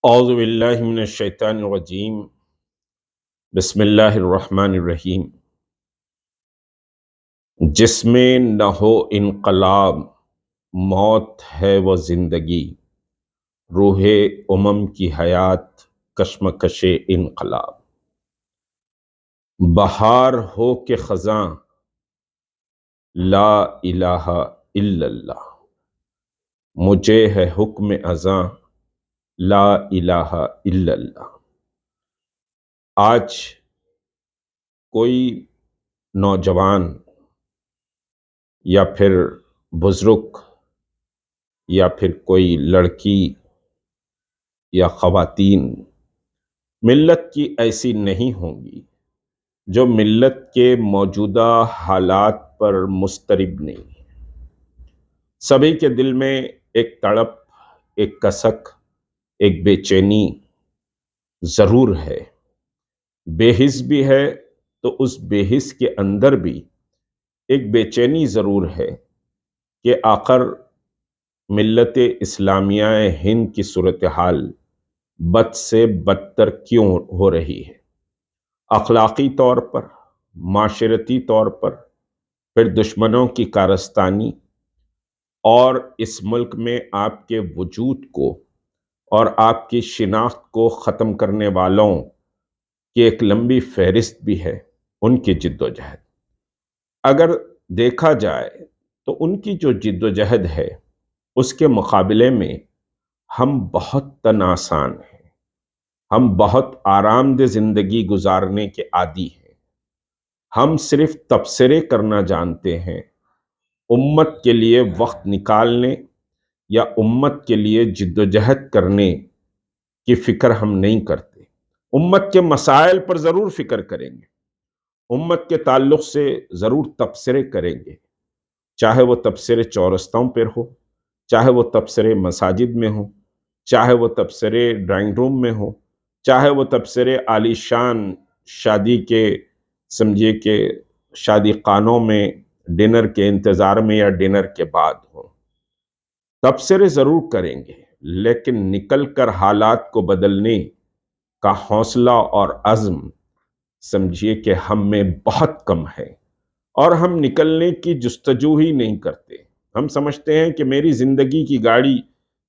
اعوذ باللہ من الشیطان الرجیم بسم اللہ الرحمن الرحیم۔ جس میں نہ ہو انقلاب، موت ہے وہ زندگی، روح امم کی حیات کشمکش انقلاب۔ بہار ہو کہ خزاں، لا الہ الا اللہ، مجھے ہے حکم ازاں، لا الہ الا اللہ۔ آج کوئی نوجوان یا پھر بزرگ یا پھر کوئی لڑکی یا خواتین ملت کی ایسی نہیں ہوں گی جو ملت کے موجودہ حالات پر مضطرب نہیں۔ سبھی کے دل میں ایک تڑپ، ایک کسک، ایک بے چینی ضرور ہے۔ بے حس بھی ہے تو اس بے حس کے اندر بھی ایک بے چینی ضرور ہے کہ آخر ملت اسلامیہ ہند کی صورتحال بد سے بدتر کیوں ہو رہی ہے۔ اخلاقی طور پر، معاشرتی طور پر، پھر دشمنوں کی کارستانی اور اس ملک میں آپ کے وجود کو اور آپ کی شناخت کو ختم کرنے والوں کی ایک لمبی فہرست بھی ہے، ان کی جد و جہد۔ اگر دیکھا جائے تو ان کی جو جد و جہد ہے اس کے مقابلے میں ہم بہت تن آسان ہیں، ہم بہت آرام دہ زندگی گزارنے کے عادی ہیں۔ ہم صرف تبصرے کرنا جانتے ہیں، امت کے لیے وقت نکالنے یا امت کے لیے جد و جہد کرنے کی فکر ہم نہیں کرتے۔ امت کے مسائل پر ضرور فکر کریں گے، امت کے تعلق سے ضرور تبصرے کریں گے، چاہے وہ تبصرے چورستوں پر ہو، چاہے وہ تبصرے مساجد میں ہوں، چاہے وہ تبصرے ڈرائنگ روم میں ہوں، چاہے وہ تبصرے عالی شان شادی کے سمجھیے کہ شادی خانوں میں ڈنر کے انتظار میں یا ڈنر کے بعد ہوں۔ تبصرے ضرور کریں گے، لیکن نکل کر حالات کو بدلنے کا حوصلہ اور عزم سمجھیے کہ ہم میں بہت کم ہے، اور ہم نکلنے کی جستجو ہی نہیں کرتے۔ ہم سمجھتے ہیں کہ میری زندگی کی گاڑی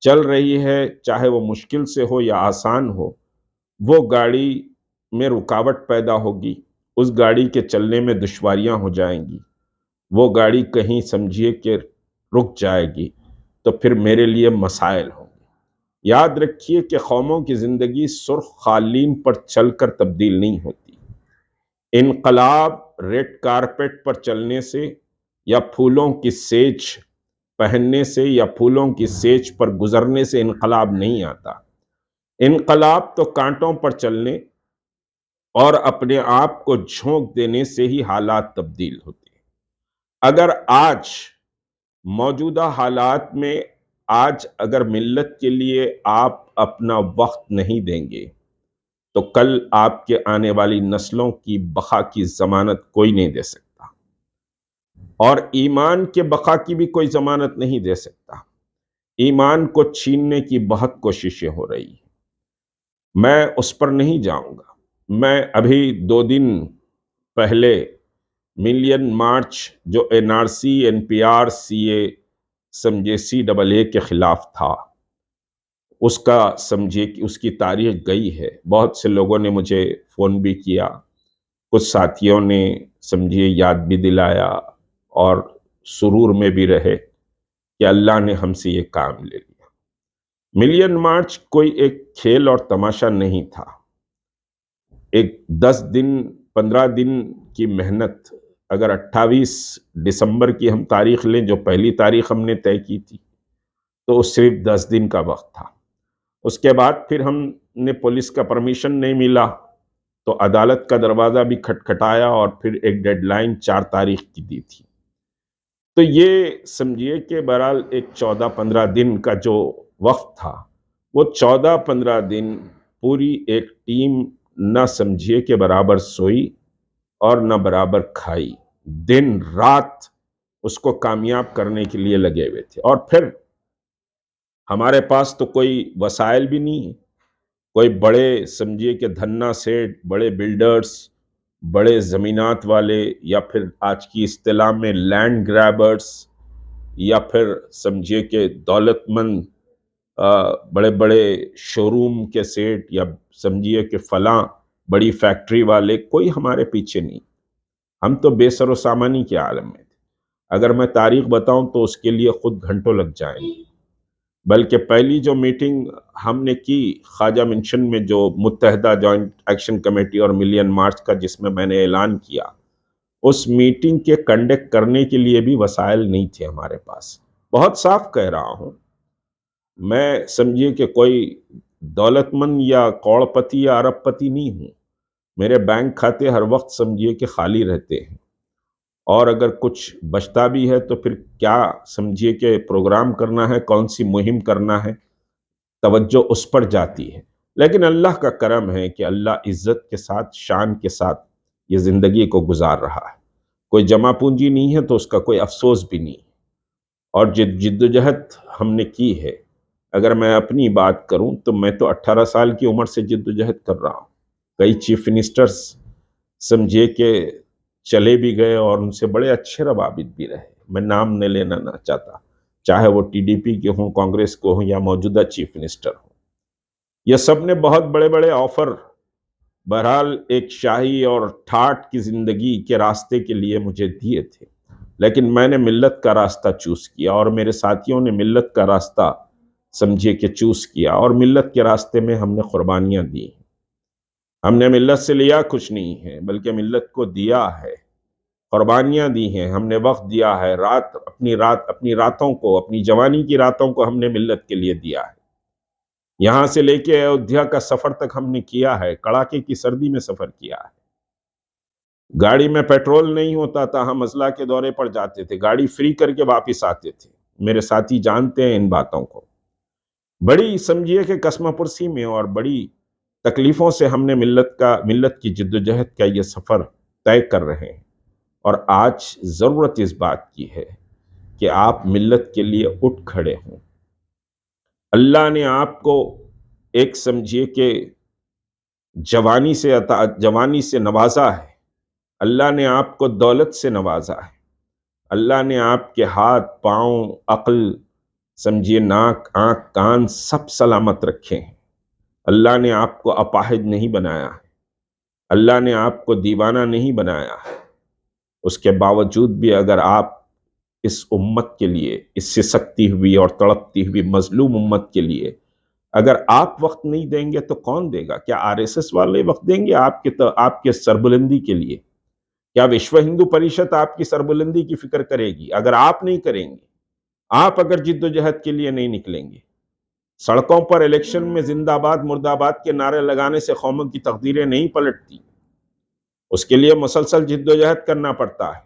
چل رہی ہے، چاہے وہ مشکل سے ہو یا آسان ہو، وہ گاڑی میں رکاوٹ پیدا ہوگی، اس گاڑی کے چلنے میں دشواریاں ہو جائیں گی، وہ گاڑی کہیں سمجھیے کہ رک جائے گی تو پھر میرے لیے مسائل ہوں گے۔ یاد رکھیے کہ قوموں کی زندگی سرخ قالین پر چل کر تبدیل نہیں ہوتی۔ انقلاب ریڈ کارپٹ پر چلنے سے یا پھولوں کی سیج پہننے سے یا پھولوں کی سیج پر گزرنے سے انقلاب نہیں آتا۔ انقلاب تو کانٹوں پر چلنے اور اپنے آپ کو جھونک دینے سے ہی حالات تبدیل ہوتے ہیں۔ اگر آج موجودہ حالات میں اگر ملت کے لیے آپ اپنا وقت نہیں دیں گے تو کل آپ کے آنے والی نسلوں کی بقا کی ضمانت کوئی نہیں دے سکتا، اور ایمان کے بقا کی بھی کوئی ضمانت نہیں دے سکتا۔ ایمان کو چھیننے کی بہت کوششیں ہو رہی ہیں، میں اس پر نہیں جاؤں گا۔ میں ابھی 2 دن پہلے ملین مارچ جو N R C, N P R, C A سمجھے CAA کے خلاف تھا، اس کا سمجھے کہ اس کی تاریخ گئی ہے۔ بہت سے لوگوں نے مجھے فون بھی کیا، کچھ ساتھیوں نے سمجھے یاد بھی دلایا اور سرور میں بھی رہے کہ اللہ نے ہم سے یہ کام لے لیا۔ ملین مارچ کوئی ایک کھیل اور تماشا نہیں تھا۔ ایک 10 دن 15 دن کی محنت، اگر 28 دسمبر کی ہم تاریخ لیں جو پہلی تاریخ ہم نے طے کی تھی، تو صرف 10 دن کا وقت تھا۔ اس کے بعد پھر ہم نے پولیس کا پرمیشن نہیں ملا تو عدالت کا دروازہ بھی کھٹکھٹایا اور پھر ایک ڈیڈ لائن 4 تاریخ کی دی تھی۔ تو یہ سمجھیے کہ بہرحال ایک 14-15 دن کا جو وقت تھا، وہ 14-15 دن پوری ایک ٹیم نہ سمجھیے کہ برابر سوئی اور نہ برابر کھائی، دن رات اس کو کامیاب کرنے کے لیے لگے ہوئے تھے۔ اور پھر ہمارے پاس تو کوئی وسائل بھی نہیں ہے، کوئی بڑے سمجھیے کہ دھنا سیٹ، بڑے بلڈرز، بڑے زمینات والے، یا پھر آج کی اصطلاح میں لینڈ گریبرز، یا پھر سمجھیے کہ دولت مند بڑے بڑے شو روم کے سیٹ، یا سمجھیے کہ فلاں بڑی فیکٹری والے، کوئی ہمارے پیچھے نہیں. ہم تو بے سر و سامانی کے عالم میں تھے. اگر میں تاریخ بتاؤں تو اس کے لیے خود گھنٹوں لگ جائیں گے. بلکہ پہلی جو میٹنگ ہم نے کی خواجہ منشن میں، جو متحدہ جوائنٹ ایکشن کمیٹی اور ملین مارچ کا، جس میں میں نے اعلان کیا، اس میٹنگ کے کنڈکٹ کرنے کے لیے بھی وسائل نہیں تھے ہمارے پاس. بہت صاف کہہ رہا ہوں، میں سمجھیے کہ کوئی دولت مند یا کروڑ پتی یا ارب پتی نہیں ہوں. میرے بینک کھاتے ہر وقت سمجھیے کہ خالی رہتے ہیں، اور اگر کچھ بچتا بھی ہے تو پھر کیا سمجھیے کہ پروگرام کرنا ہے، کون سی مہم کرنا ہے، توجہ اس پر جاتی ہے. لیکن اللہ کا کرم ہے کہ اللہ عزت کے ساتھ، شان کے ساتھ یہ زندگی کو گزار رہا ہے. کوئی جمع پونجی نہیں ہے تو اس کا کوئی افسوس بھی نہیں. اور جد و جہد ہم نے کی ہے. اگر میں اپنی بات کروں تو میں تو 18 سال کی عمر سے جد و جہد کر رہا ہوں. کئی چیف منسٹرز سمجھے کہ چلے بھی گئے اور ان سے بڑے اچھے روابط بھی رہے. میں نام نہیں لینا نہ چاہتا، چاہے وہ ٹی ڈی پی کے ہوں، کانگریس کو ہوں، یا موجودہ چیف منسٹر ہوں. یہ سب نے بہت بڑے بڑے آفر بہرحال ایک شاہی اور ٹھاٹ کی زندگی کے راستے کے لیے مجھے دیے تھے. لیکن میں نے ملت کا راستہ چوز کیا، اور میرے ساتھیوں نے ملت کا راستہ سمجھے کہ چوز کیا، اور ملت کے راستے میں ہم نے قربانیاں دی. ہم نے ملت سے لیا کچھ نہیں ہے، بلکہ ملت کو دیا ہے، قربانیاں دی ہیں. ہم نے وقت دیا ہے، اپنی راتوں کو، اپنی جوانی کی راتوں کو ہم نے ملت کے لیے دیا ہے. یہاں سے لے کے ایودھیا کا سفر تک ہم نے کیا ہے، کڑاکے کی سردی میں سفر کیا ہے. گاڑی میں پیٹرول نہیں ہوتا تھا، ہم اضلاع کے دورے پر جاتے تھے، گاڑی فری کر کے واپس آتے تھے. میرے ساتھی جانتے ہیں ان باتوں کو. بڑی سمجھیے کہ قسمہ پرسی میں اور بڑی تکلیفوں سے ہم نے ملت کی جد و جہد کا یہ سفر طے کر رہے ہیں. اور آج ضرورت اس بات کی ہے کہ آپ ملت کے لیے اٹھ کھڑے ہوں. اللہ نے آپ کو ایک سمجھیے کہ جوانی سے نوازا ہے. اللہ نے آپ کو دولت سے نوازا ہے. اللہ نے آپ کے ہاتھ، پاؤں، عقل، سمجھیے ناک، آنکھ، کان سب سلامت رکھے ہیں. اللہ نے آپ کو اپاہج نہیں بنایا ہے. اللہ نے آپ کو دیوانہ نہیں بنایا ہے. اس کے باوجود بھی اگر آپ اس امت کے لیے، اس سے سکتی ہوئی اور تڑپتی ہوئی مظلوم امت کے لیے اگر آپ وقت نہیں دیں گے تو کون دے گا؟ کیا آر ایس ایس والے وقت دیں گے آپ کے سربلندی کے لیے؟ کیا وشو ہندو پریشد آپ کی سربلندی کی فکر کرے گی؟ اگر آپ نہیں کریں گے، آپ اگر جد و جہد کے لیے نہیں نکلیں گے، سڑکوں پر الیکشن میں زندہ آباد مرد آباد کے نعرے لگانے سے قوموں کی تقدیریں نہیں پلٹتی. اس کے لیے مسلسل جد و جہد کرنا پڑتا ہے.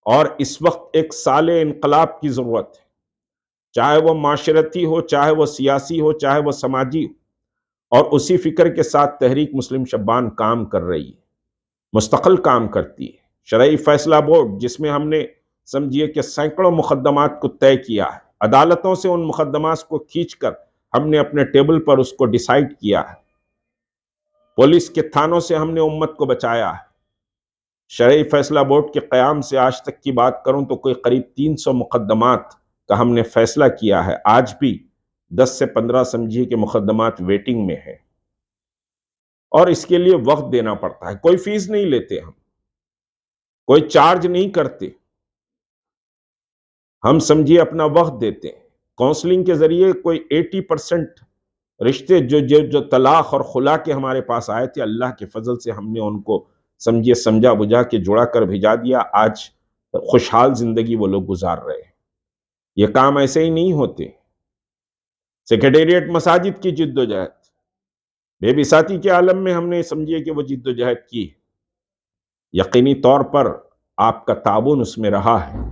اور اس وقت ایک سال انقلاب کی ضرورت ہے، چاہے وہ معاشرتی ہو، چاہے وہ سیاسی ہو، چاہے وہ سماجی ہو. اور اسی فکر کے ساتھ تحریک مسلم شبان کام کر رہی ہے، مستقل کام کرتی ہے. شرعی فیصلہ بورڈ، جس میں ہم نے سمجھیے کہ سینکڑوں مقدمات کو طے کیا ہے، عدالتوں سے ان مقدمات کو کھینچ کر ہم نے اپنے ٹیبل پر اس کو ڈیسائیڈ کیا ہے. پولیس کے تھانوں سے ہم نے امت کو بچایا ہے. شرعی فیصلہ بورڈ کے قیام سے آج تک کی بات کروں تو کوئی قریب 300 مقدمات کا ہم نے فیصلہ کیا ہے. آج بھی 10 سے 15 سمجھیے کہ مقدمات ویٹنگ میں ہیں، اور اس کے لیے وقت دینا پڑتا ہے. کوئی فیس نہیں لیتے، ہم کوئی چارج نہیں کرتے، ہم سمجھیے اپنا وقت دیتے ہیں. کاؤنسلنگ کے ذریعے کوئی 80% رشتے جو طلاق اور خلا کے ہمارے پاس آئے تھے، اللہ کے فضل سے ہم نے ان کو سمجھیے سمجھا بجھا کے جوڑا کر بھیجا دیا. آج خوشحال زندگی وہ لوگ گزار رہے ہیں. یہ کام ایسے ہی نہیں ہوتے. سیکریٹریٹ مساجد کی جد و جہد، بے بساطی کے عالم میں ہم نے سمجھیے کہ وہ جد و جہد کی. یقینی طور پر آپ کا تعاون اس میں رہا ہے.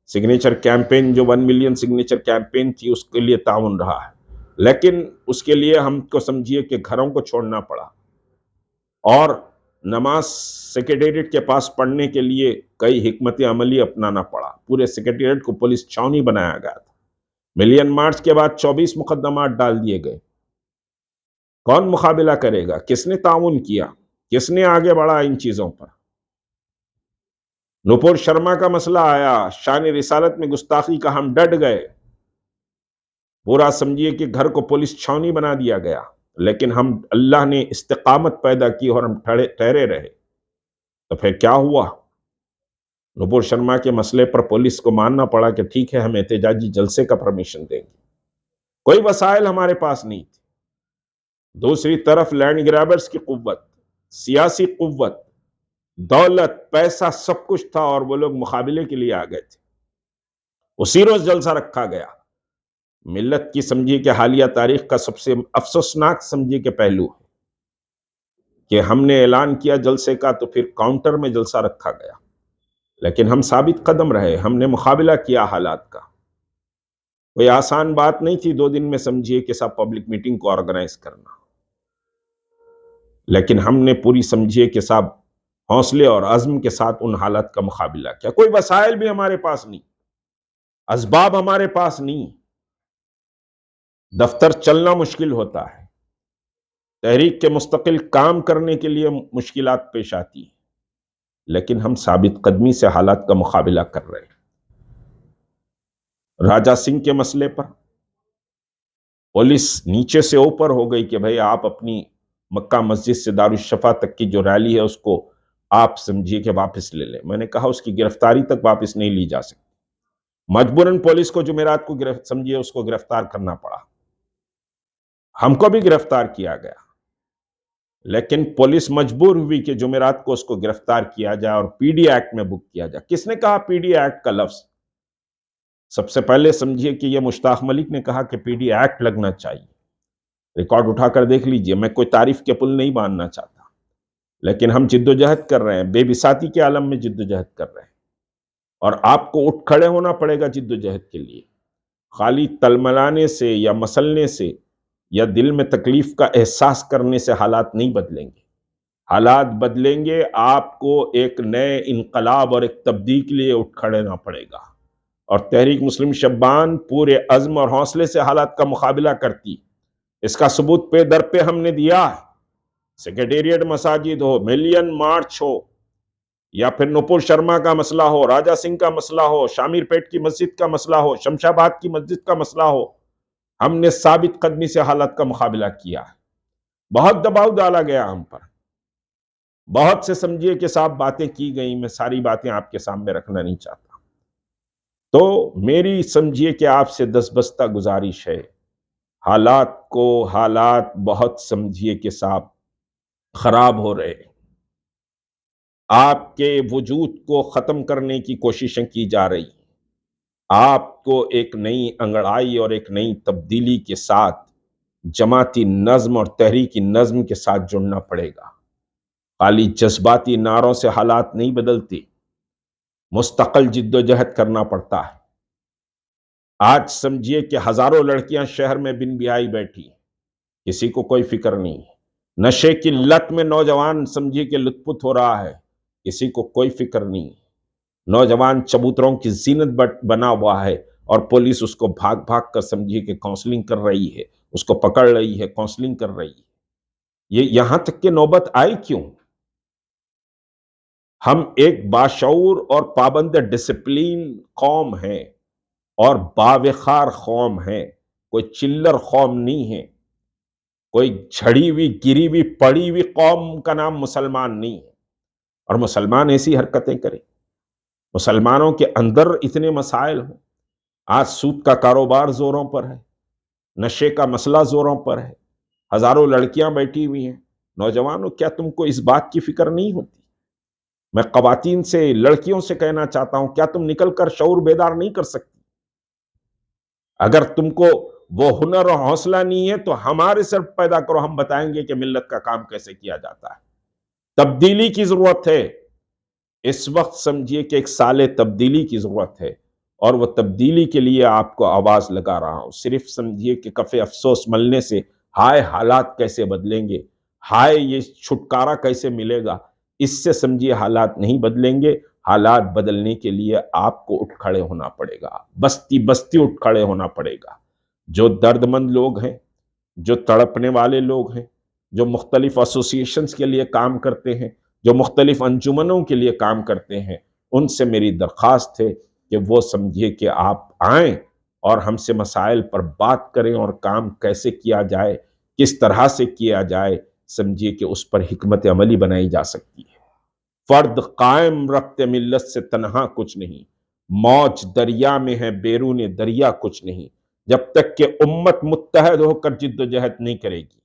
سگنیچر کیمپین جو 1 ملین سگنیچر کیمپین تھی، اس کے لیے تعاون رہا ہے. لیکن اس کے لیے ہم کو سمجھیے کہ گھروں کو چھوڑنا پڑا، اور نماز سیکریٹریٹ کے پاس پڑھنے کے لیے کئی حکمت عملی اپنانا پڑا. پورے سیکریٹریٹ کو پولیس چھاونی بنایا گیا تھا. ملین مارچ کے بعد 24 مقدمات ڈال دیے گئے. کون مقابلہ کرے گا؟ کس نے تعاون کیا؟ کس نے آگے بڑھا ان چیزوں پر؟ نپور شرما کا مسئلہ آیا، شان رسالت میں گستاخی کا، ہم ڈٹ گئے، پورا سمجھیے کہ گھر کو پولیس چھاونی بنا دیا گیا، لیکن ہم اللہ نے استقامت پیدا کی اور ہم ٹھہرے رہے۔ تو پھر کیا ہوا؟ نپور شرما کے مسئلے پر پولیس کو ماننا پڑا کہ ٹھیک ہے ہم احتجاجی جلسے کا پرمیشن دیں گے، کوئی وسائل ہمارے پاس نہیں تھے۔ دوسری طرف لینڈ گرابرز کی قوت، سیاسی قوت، دولت، پیسہ، سب کچھ تھا، اور وہ لوگ مقابلے کے لیے آ گئے تھے۔ اسی روز جلسہ رکھا گیا۔ ملت کی سمجھیے کہ حالیہ تاریخ کا سب سے افسوسناک سمجھیے کہ پہلو ہے کہ ہم نے اعلان کیا جلسے کا تو پھر کاؤنٹر میں جلسہ رکھا گیا، لیکن ہم ثابت قدم رہے، ہم نے مقابلہ کیا حالات کا۔ کوئی آسان بات نہیں تھی 2 دن میں سمجھیے کہ سب پبلک میٹنگ کو آرگنائز کرنا، لیکن ہم نے پوری سمجھیے کہ سب حوصلے اور عزم کے ساتھ ان حالات کا مقابلہ کیا۔ کوئی وسائل بھی ہمارے پاس نہیں، اسباب ہمارے پاس نہیں، دفتر چلنا مشکل ہوتا ہے، تحریک کے مستقل کام کرنے کے لیے مشکلات پیش آتی ہیں، لیکن ہم ثابت قدمی سے حالات کا مقابلہ کر رہے ہیں۔ راجہ سنگھ کے مسئلے پر پولیس نیچے سے اوپر ہو گئی کہ بھئی آپ اپنی مکہ مسجد سے دارالشفا تک کی جو ریلی ہے اس کو آپ سمجھیے کہ واپس لے لیں۔ میں نے کہا اس کی گرفتاری تک واپس نہیں لی جا سکتی، مجبوراً پولیس کو جمعرات کو سمجھیے اس کو گرفتار کرنا پڑا، ہم کو بھی گرفتار کیا گیا، لیکن پولیس مجبور ہوئی کہ جمعرات کو اس کو گرفتار کیا جائے اور پی ڈی ایکٹ میں بک کیا جائے۔ کس نے کہا پی ڈی ایکٹ کا لفظ؟ سب سے پہلے سمجھیے کہ یہ مشتاق ملک نے کہا کہ پی ڈی ایکٹ لگنا چاہیے، ریکارڈ اٹھا کر دیکھ لیجئے، میں کوئی تعریف کے پل نہیں باندھنا چاہتا، لیکن ہم جد و جہد کر رہے ہیں، بے بساطی کے عالم میں جد و جہد کر رہے ہیں، اور آپ کو اٹھ کھڑے ہونا پڑے گا جد و جہد کے لیے۔ خالی تلملانے سے یا مسلنے سے یا دل میں تکلیف کا احساس کرنے سے حالات نہیں بدلیں گے، حالات بدلیں گے، آپ کو ایک نئے انقلاب اور ایک تبدیلی کے لیے اٹھ کھڑے ہونا پڑے گا، اور تحریک مسلم شبان پورے عزم اور حوصلے سے حالات کا مقابلہ کرتی۔ اس کا ثبوت پہ در پہ ہم نے دیا ہے، سیکریٹریٹ مساجد ہو، ملین مارچ ہو، یا پھر نپور شرما کا مسئلہ ہو، راجہ سنگھ کا مسئلہ ہو، شامیر پیٹ کی مسجد کا مسئلہ ہو، شمشاباد کی مسجد کا مسئلہ ہو، ہم نے ثابت قدمی سے حالات کا مقابلہ کیا ہے۔ بہت دباؤ ڈالا گیا ہم پر، بہت سے سمجھیے کہ صاحب باتیں کی گئیں، میں ساری باتیں آپ کے سامنے رکھنا نہیں چاہتا۔ تو میری سمجھیے کہ آپ سے دستبستہ گزارش ہے، حالات بہت سمجھیے کہ صاحب خراب ہو رہے ہیں، آپ کے وجود کو ختم کرنے کی کوششیں کی جا رہی ہیں، آپ کو ایک نئی انگڑائی اور ایک نئی تبدیلی کے ساتھ جماعتی نظم اور تحریکی نظم کے ساتھ جڑنا پڑے گا۔ خالی جذباتی نعروں سے حالات نہیں بدلتے، مستقل جد و جہد کرنا پڑتا ہے۔ آج سمجھیے کہ ہزاروں لڑکیاں شہر میں بن بیاہی بیٹھی، کسی کو کوئی فکر نہیں، نشے کی لت میں نوجوان سمجھیے کہ لطف ہو رہا ہے، کسی کو کوئی فکر نہیں، نوجوان چبوتروں کی زینت بنا ہوا ہے، اور پولیس اس کو بھاگ بھاگ کر سمجھیے کہ کاؤنسلنگ کر رہی ہے، اس کو پکڑ رہی ہے، کاؤنسلنگ کر رہی ہے۔ یہ یہاں تک کہ نوبت آئی کیوں؟ ہم ایک باشعور اور پابند ڈسپلین قوم ہیں اور باوقار قوم ہیں، کوئی چلر قوم نہیں ہے، کوئی جھڑی ہوئی گری ہوئی پڑی ہوئی قوم کا نام مسلمان نہیں ہے۔ اور مسلمان ایسی حرکتیں کریں، مسلمانوں کے اندر اتنے مسائل ہوں، آج سود کا کاروبار زوروں پر ہے، نشے کا مسئلہ زوروں پر ہے، ہزاروں لڑکیاں بیٹھی ہوئی ہیں۔ نوجوانوں، کیا تم کو اس بات کی فکر نہیں ہوتی؟ میں خواتین سے، لڑکیوں سے کہنا چاہتا ہوں، کیا تم نکل کر شعور بیدار نہیں کر سکتی؟ اگر تم کو وہ ہنر اور حوصلہ نہیں ہے تو ہمارے سر پیدا کرو، ہم بتائیں گے کہ ملت کا کام کیسے کیا جاتا ہے۔ تبدیلی کی ضرورت ہے، اس وقت سمجھیے کہ ایک سال تبدیلی کی ضرورت ہے، اور وہ تبدیلی کے لیے آپ کو آواز لگا رہا ہوں۔ صرف سمجھیے کہ کف افسوس ملنے سے ہائے حالات کیسے بدلیں گے، ہائے یہ چھٹکارا کیسے ملے گا، اس سے سمجھیے حالات نہیں بدلیں گے۔ حالات بدلنے کے لیے آپ کو اٹھ کھڑے ہونا پڑے گا، بستی بستی اٹھ کھڑے ہونا پڑے گا۔ جو درد مند لوگ ہیں، جو تڑپنے والے لوگ ہیں، جو مختلف ایسوسیشنز کے لیے کام کرتے ہیں، جو مختلف انجمنوں کے لیے کام کرتے ہیں، ان سے میری درخواست ہے کہ وہ سمجھے کہ آپ آئیں اور ہم سے مسائل پر بات کریں اور کام کیسے کیا جائے، کس طرح سے کیا جائے، سمجھیے کہ اس پر حکمت عملی بنائی جا سکتی ہے۔ فرد قائم رکھتے ملت سے تنہا کچھ نہیں، موج دریا میں ہے بیرون دریا کچھ نہیں۔ جب تک کہ امت متحد ہو کر جد و جہد نہیں کرے گی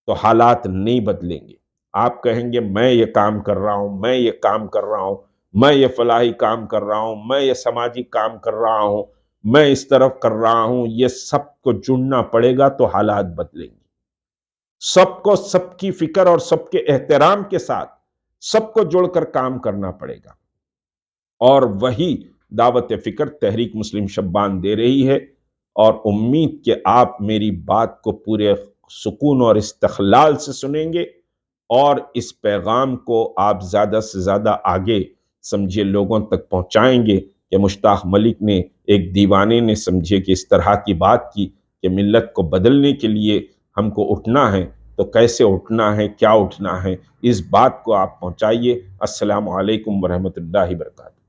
تو حالات نہیں بدلیں گے۔ آپ کہیں گے میں یہ کام کر رہا ہوں، میں یہ کام کر رہا ہوں، میں یہ فلاحی کام کر رہا ہوں، میں یہ سماجی کام کر رہا ہوں، میں اس طرف کر رہا ہوں، یہ سب کو جڑنا پڑے گا تو حالات بدلیں گے۔ سب کو سب کی فکر اور سب کے احترام کے ساتھ سب کو جوڑ کر کام کرنا پڑے گا، اور وہی دعوت فکر تحریک مسلم شبان دے رہی ہے۔ اور امید کہ آپ میری بات کو پورے سکون اور استقلال سے سنیں گے، اور اس پیغام کو آپ زیادہ سے زیادہ آگے سمجھے لوگوں تک پہنچائیں گے کہ مشتاق ملک نے، ایک دیوانے نے سمجھے کہ اس طرح کی بات کی کہ ملت کو بدلنے کے لیے ہم کو اٹھنا ہے، تو کیسے اٹھنا ہے، کیا اٹھنا ہے، اس بات کو آپ پہنچائیے۔ السلام علیکم ورحمۃ اللہ وبرکاتہ۔